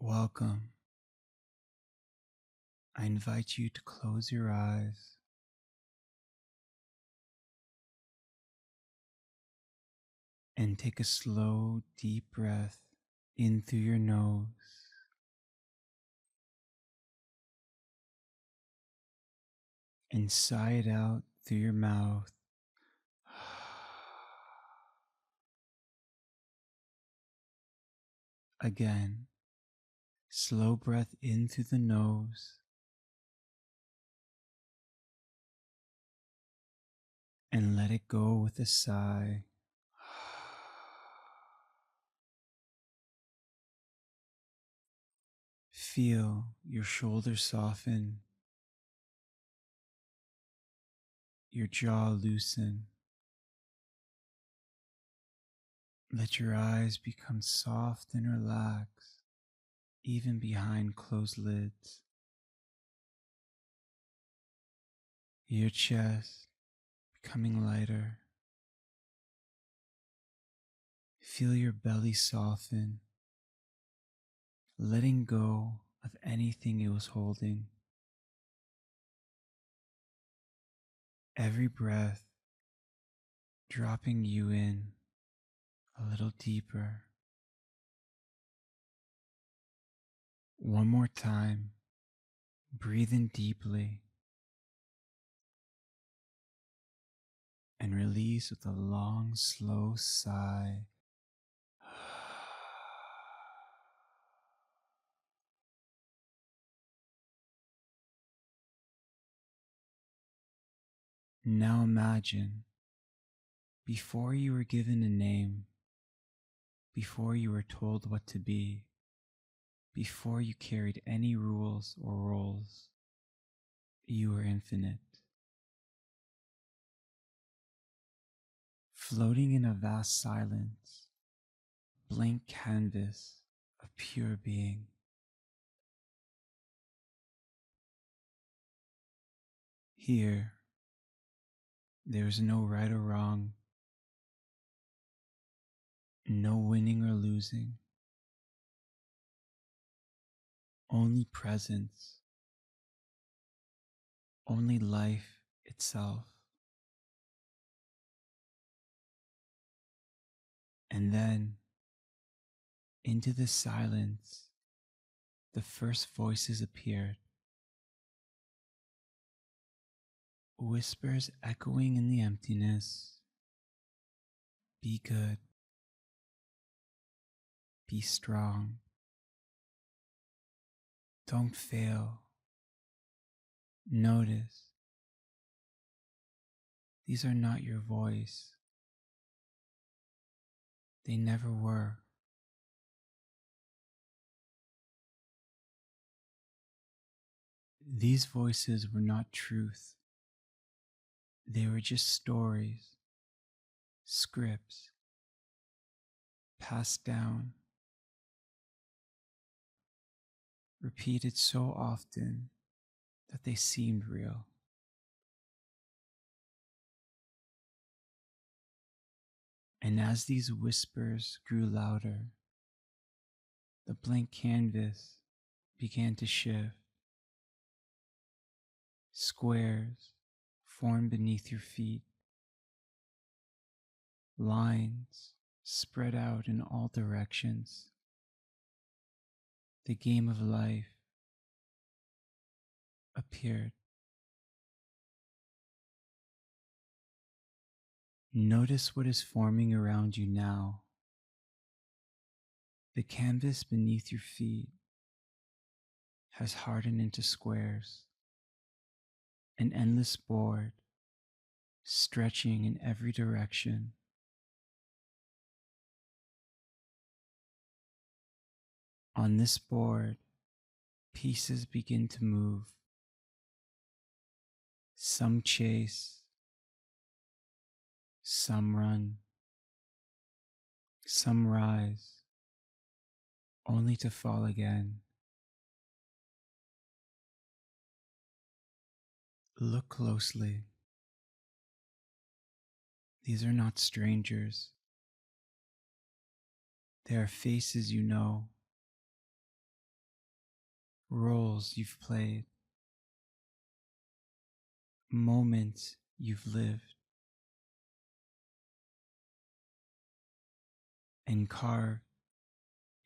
Welcome. I invite you to close your eyes and take a slow, deep breath in through your nose and sigh it out through your mouth. Again, slow breath in through the nose and let it go with a sigh. Feel your shoulders soften, your jaw loosen. Let your eyes become soft and relaxed, even behind closed lids. Your chest becoming lighter. Feel your belly soften, letting go of anything it was holding. Every breath dropping you in a little deeper. One more time, breathe in deeply and release with a long, slow sigh. Now imagine, before you were given a name, before you were told what to be, before you carried any rules or roles, you were infinite. Floating in a vast silence, blank canvas of pure being. Here, there is no right or wrong, no winning or losing, only presence, only life itself. And then, into the silence, the first voices appeared, whispers echoing in the emptiness. Be good, be strong, don't fail. Notice, these are not your voice. They never were. These voices were not truth. They were just stories, scripts, passed down, repeated so often that they seemed real. And as these whispers grew louder, the blank canvas began to shift. Squares formed beneath your feet. Lines spread out in all directions. The game of life appeared. Notice what is forming around you now. The canvas beneath your feet has hardened into squares, an endless board stretching in every direction. On this board, pieces begin to move. Some chase, some run, some rise, only to fall again. Look closely. These are not strangers. They are faces you know, roles you've played, moments you've lived, and carved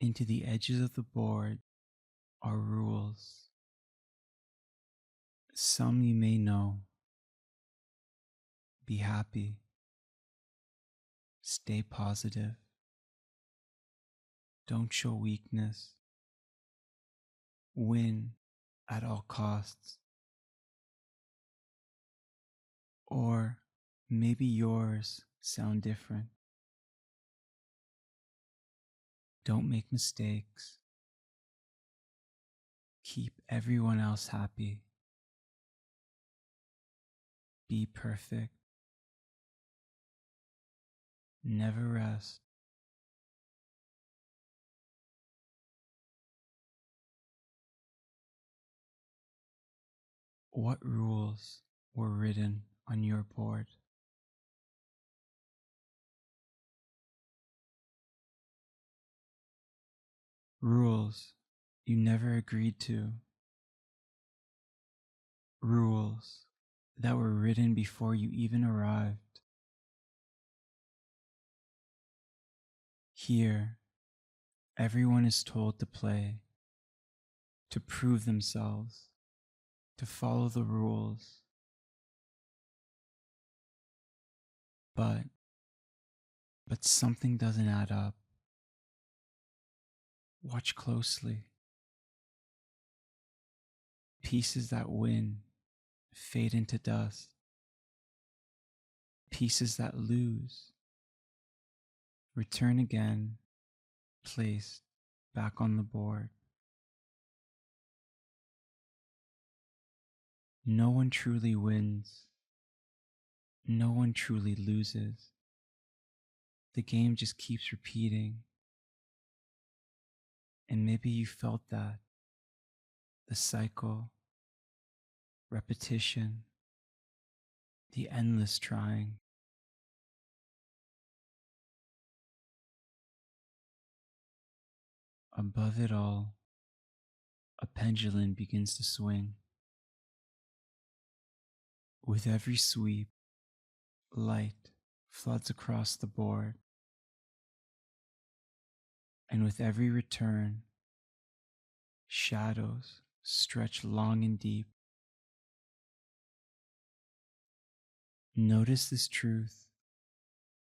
into the edges of the board are rules. Some you may know. Be happy. Stay positive. Don't show weakness. Win at all costs. Or maybe yours sound different. Don't make mistakes. Keep everyone else happy. Be perfect. Never rest. What rules were written on your board? Rules you never agreed to. Rules that were written before you even arrived. Here, everyone is told to play, to prove themselves, to follow the rules. But something doesn't add up. Watch closely. Pieces that win fade into dust. Pieces that lose return again, placed back on the board. No one truly wins. No one truly loses. The game just keeps repeating. And maybe you felt that. The cycle, repetition, the endless trying. Above it all, a pendulum begins to swing. With every sweep, light floods across the board. And with every return, shadows stretch long and deep. Notice this truth.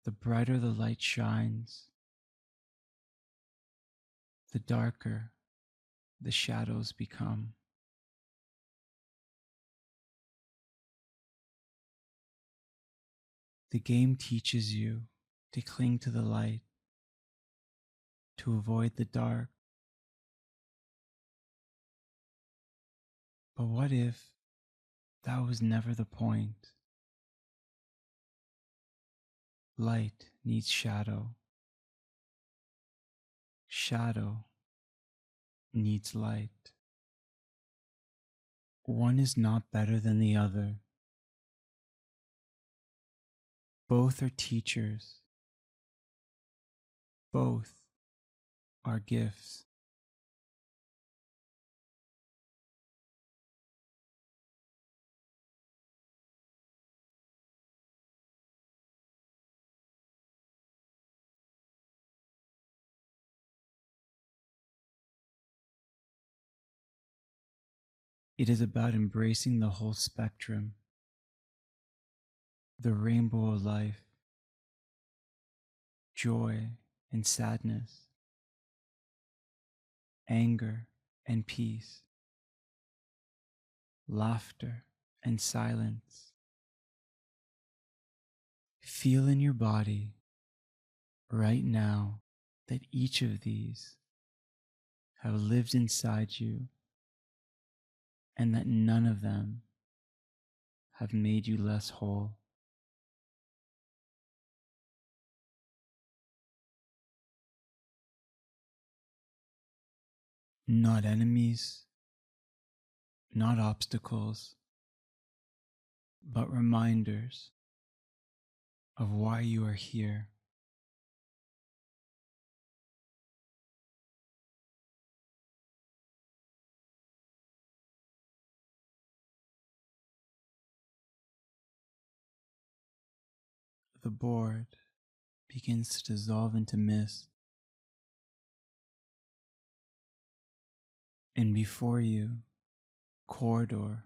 The brighter the light shines, the darker the shadows become. The game teaches you to cling to the light, to avoid the dark. But what if that was never the point? Light needs shadow. Shadow needs light. One is not better than the other. Both are teachers. Both are gifts. It is about embracing the whole spectrum, the rainbow of life, joy and sadness, anger and peace, laughter and silence. Feel in your body right now that each of these have lived inside you and that none of them have made you less whole. Not enemies, not obstacles, but reminders of why you are here. The board begins to dissolve into mist, and before you, a corridor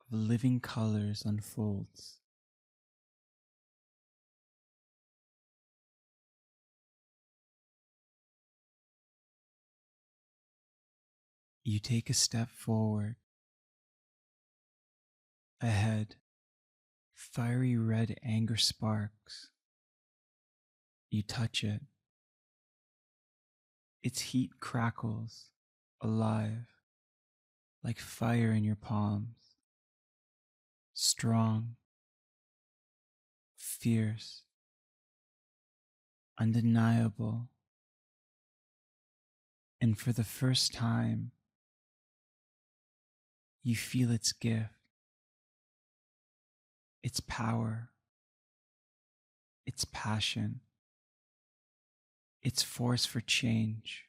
of living colors unfolds. You take a step forward. Ahead, fiery red anger sparks. You touch it. Its heat crackles, alive, like fire in your palms. Strong, fierce, undeniable. And for the first time, you feel its gift, its power, its passion, its force for change.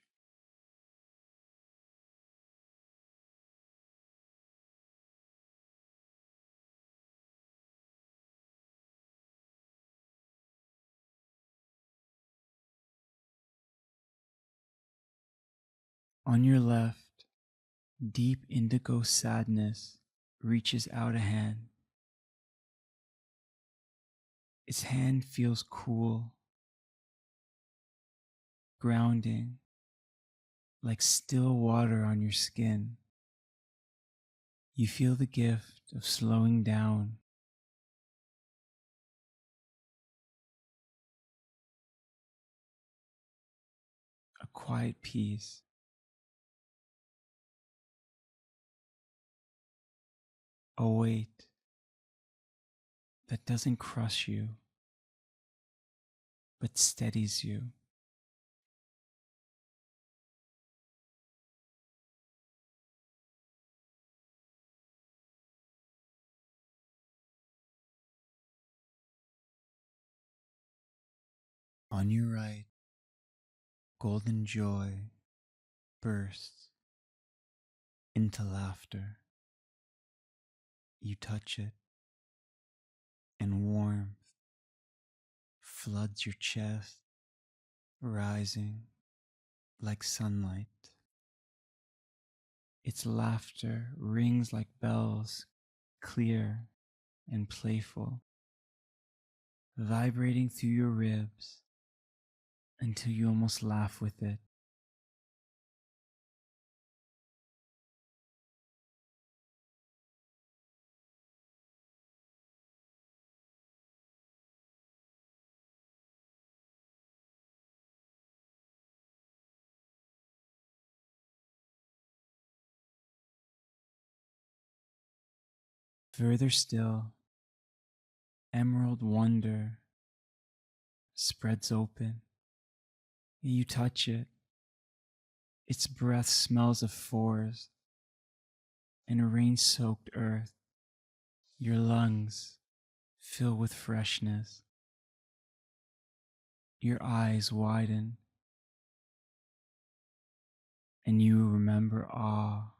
On your left, deep indigo sadness reaches out a hand. Its hand feels cool, grounding, like still water on your skin. You feel the gift of slowing down, a quiet peace, a weight that doesn't crush you, but steadies you. On your right, golden joy bursts into laughter. You touch it, and warmth floods your chest, rising like sunlight. Its laughter rings like bells, clear and playful, vibrating through your ribs until you almost laugh with it. Further still, emerald wonder spreads open. You touch it. Its breath smells of forest and rain-soaked earth. Your lungs fill with freshness. Your eyes widen, and you remember awe,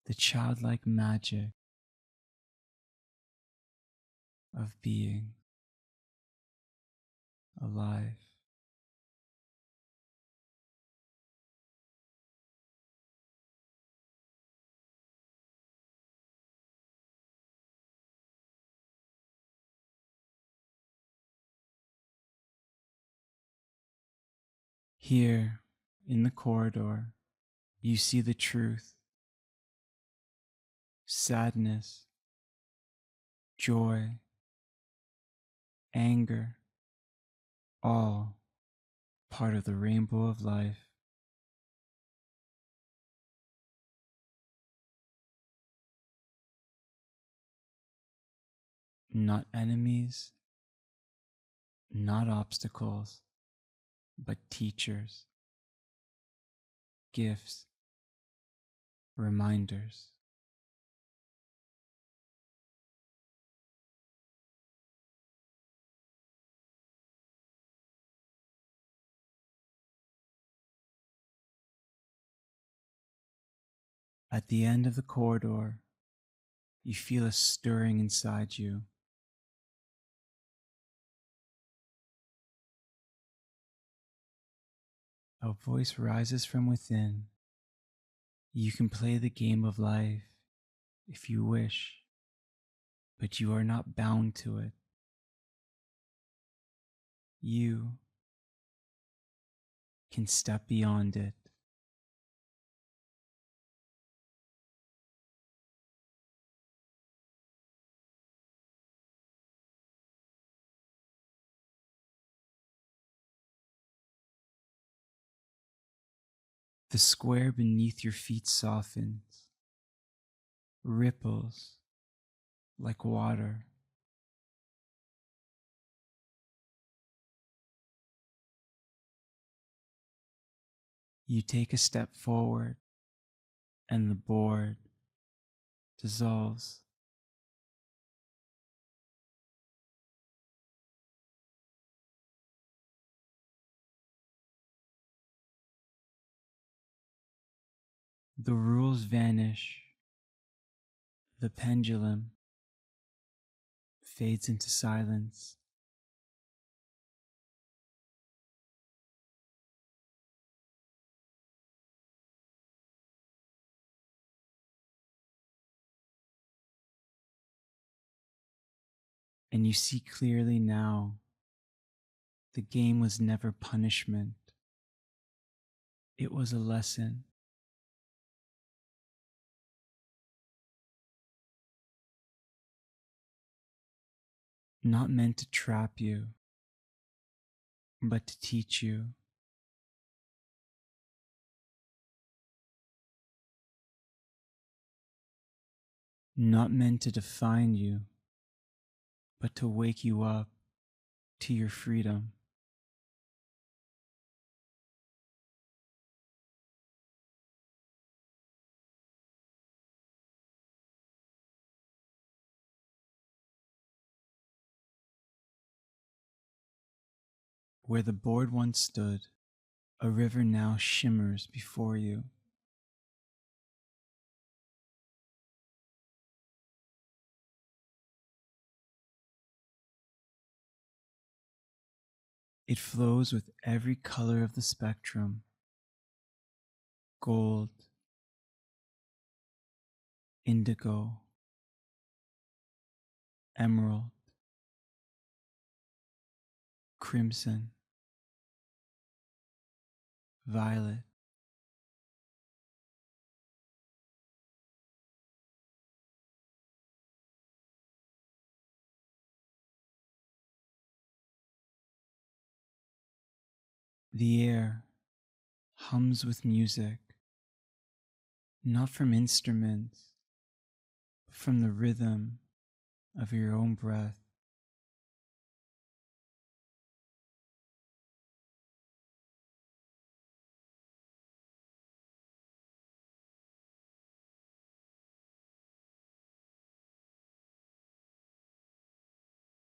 the childlike magic of being alive. Here, in the corridor, you see the truth. Sadness, joy, anger, all part of the rainbow of life. Not enemies, not obstacles, but teachers, gifts, reminders. At the end of the corridor, You feel a stirring inside you. A voice rises from within. You can play the game of life if you wish, but you are not bound to it. You can step beyond it. The square beneath your feet softens, ripples like water. You take a step forward, and the board dissolves. The rules vanish. The pendulum fades into silence. And you see clearly now, the game was never punishment. It was a lesson. Not meant to trap you, but to teach you. Not meant to define you, but to wake you up to your freedom. Where the board once stood, a river now shimmers before you. It flows with every color of the spectrum: gold, indigo, emerald, crimson, violet. The air hums with music, not from instruments, but from the rhythm of your own breath.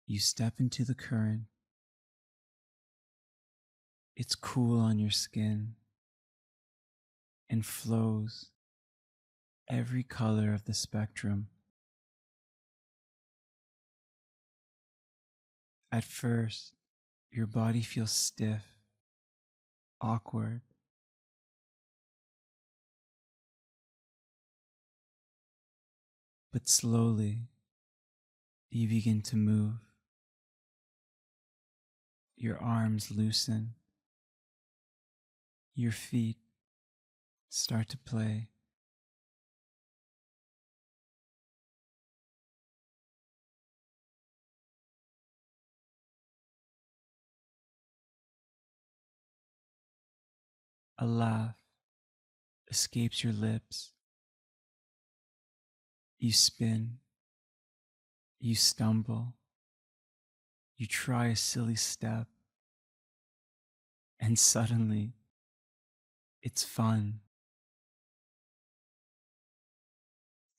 You step into the current. It's cool on your skin and flows every color of the spectrum. At first, your body feels stiff, awkward, but slowly you begin to move. Your arms loosen, your feet start to play. A laugh escapes your lips. You spin, you stumble, you try a silly step, and suddenly it's fun.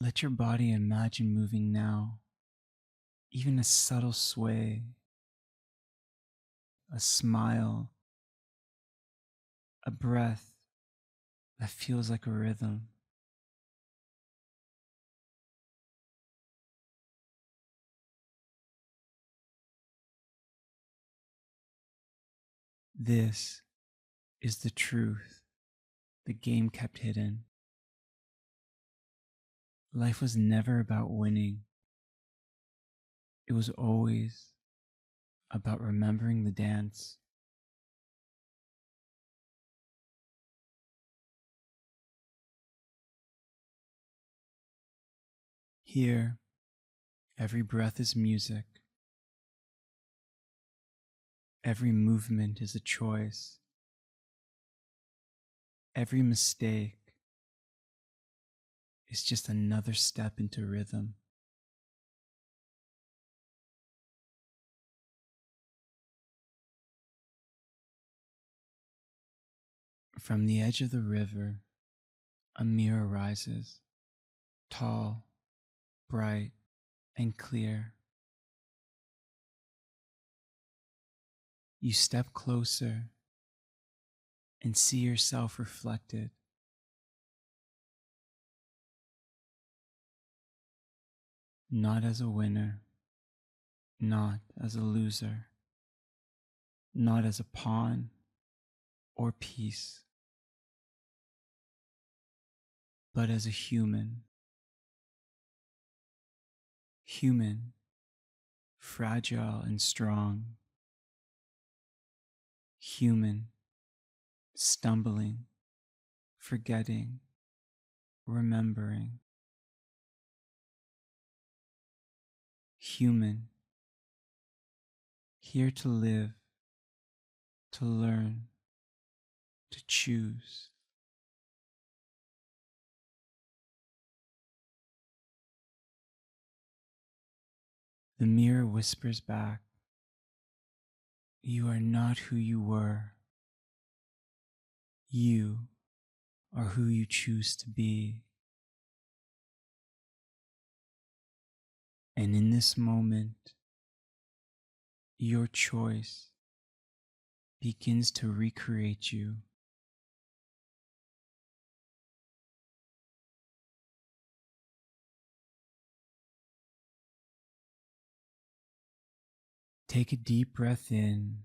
Let your body imagine moving now, even a subtle sway, a smile, a breath that feels like a rhythm. This is the truth the game kept hidden. Life was never about winning. It was always about remembering the dance. Here, every breath is music. Every movement is a choice. Every mistake is just another step into rhythm. From the edge of the river, a mirror rises, tall, bright, and clear. You step closer and see yourself reflected. Not as a winner, not as a loser, not as a pawn or piece, but as a human. Human, fragile and strong. Human, stumbling, forgetting, remembering. Human, here to live, to learn, to choose. The mirror whispers back, you are not who you were. You are who you choose to be. And in this moment, your choice begins to recreate you. Take a deep breath in,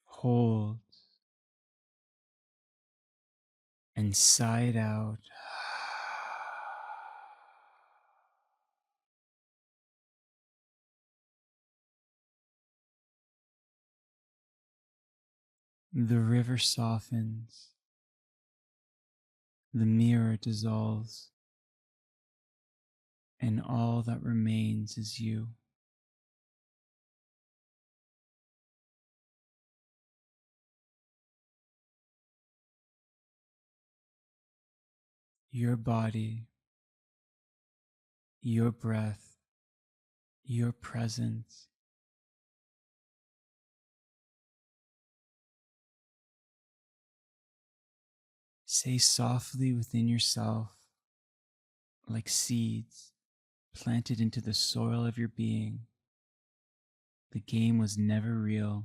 hold, and sigh it out. The river softens, the mirror dissolves, and all that remains is you. Your body, your breath, your presence. Say softly within yourself, like seeds planted into the soil of your being, the game was never real.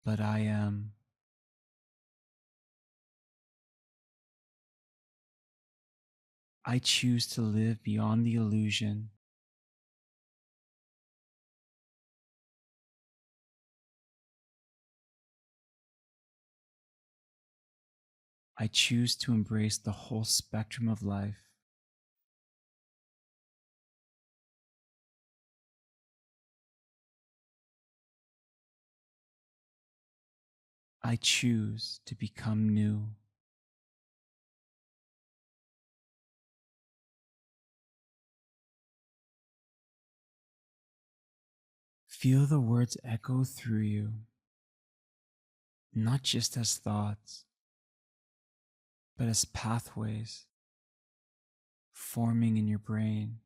But I am. I choose to live beyond the illusion. I choose to embrace the whole spectrum of life. I choose to become new. Feel the words echo through you, not just as thoughts, but as pathways forming in your brain,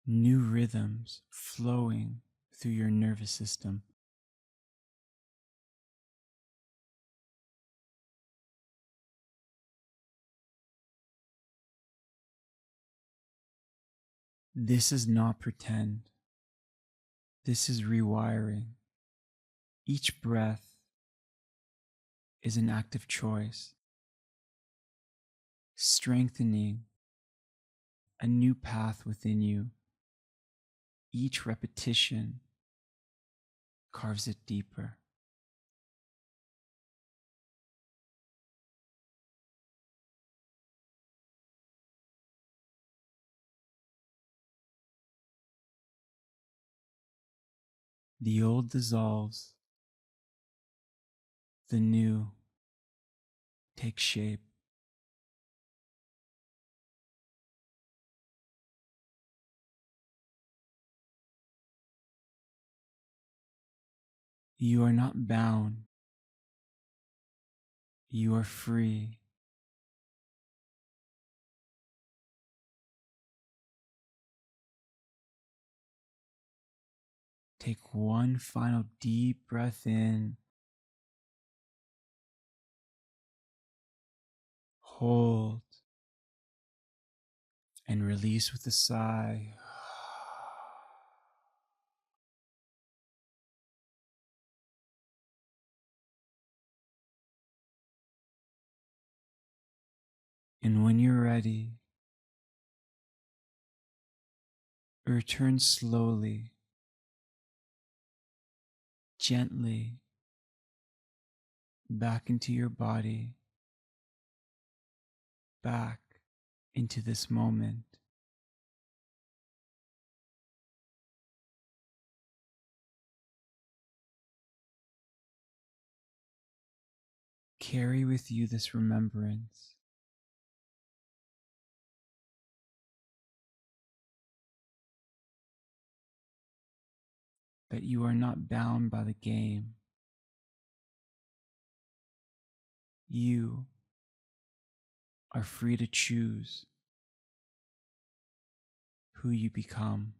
new rhythms flowing through your nervous system. This is not pretend. This is rewiring. Each breath is an active choice. strengthening a new path within you. Each repetition carves it deeper. The old dissolves, the new takes shape. You are not bound. You are free. Take one final deep breath in. Hold. And release with a sigh. And when you're ready, return slowly, gently, back into your body, back into this moment. Carry with you this remembrance. That you are not bound by the game. You are free to choose who you become.